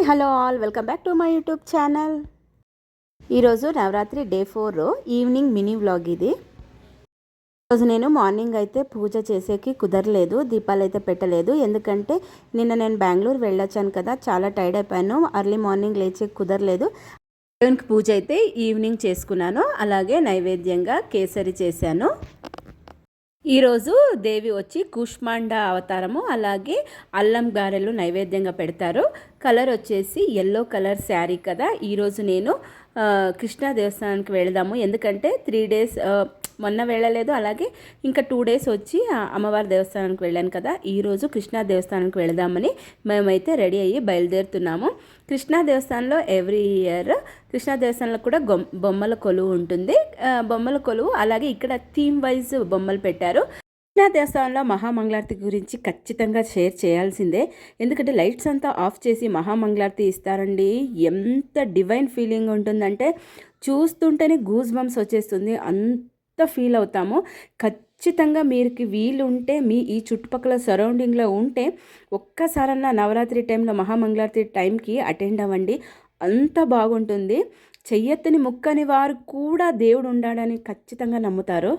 Hello all, welcome back to my YouTube channel. ఈరోజు Navratri day 4 evening mini vlog ఇది. ఈరోజు నేను మార్నింగ్ అయితే పూజ చేసేకి కుదరలేదు, దీపాలు అయితే పెట్టలేదు. ఎందుకంటే నిన్న నేను బెంగళూరు వెళ్ళొచ్చాను కదా, చాలా టైర్డ్ అయిపోయాను. అర్లీ మార్నింగ్ లేచే కుదరలేదు. దేవునికి పూజ అయితే ఈవినింగ్ చేసుకున్నాను. అలాగే నైవేద్యంగా కేసరి చేశాను. ఈరోజు దేవి వచ్చి కూష్మాండ అవతారము, అలాగే అల్లం గారెలు నైవేద్యంగా పెడతారు. కలర్ వచ్చేసి ఎల్లో కలర్ శారీ కదా. ఈరోజు నేను కృష్ణా దేవస్థానానికి వెళదాము, ఎందుకంటే 3 డేస్ మొన్న వెళ్ళలేదు, అలాగే ఇంకా 2 డేస్ వచ్చి అమ్మవారి దేవస్థానానికి వెళ్ళాను కదా. ఈరోజు కృష్ణా దేవస్థానానికి వెళదామని మేమైతే రెడీ అయ్యి బయలుదేరుతున్నాము. కృష్ణా దేవస్థానంలో ఎవ్రీ ఇయర్ కృష్ణా దేవస్థానంలో కూడా బొమ్మల కొలువు ఉంటుంది. బొమ్మల కొలువు, అలాగే ఇక్కడ థీమ్ వైజ్ బొమ్మలు పెట్టారు. కృష్ణా దేవస్థానంలో మహామంగళారతి గురించి ఖచ్చితంగా షేర్ చేయాల్సిందే, ఎందుకంటే లైట్స్ అంతా ఆఫ్ చేసి మహామంగళారతి ఇస్తారండి. ఎంత డివైన్ ఫీలింగ్ ఉంటుందంటే చూస్తుంటేనే గూస్ బంప్స్ వచ్చేస్తుంది, అంత ఫీల్ అవుతాము. ఖచ్చితంగా మీకు వీలుంటే మీ ఈ చుట్టుపక్కల సరౌండింగ్లో ఉంటే ఒక్కసారన్నా నవరాత్రి టైంలో మహామంగళారతి టైంకి అటెండ్ అవ్వండి, అంత బాగుంటుంది. చెయ్యెత్తని ముక్కని వారు కూడా దేవుడు ఉండాడని ఖచ్చితంగా నమ్ముతారు.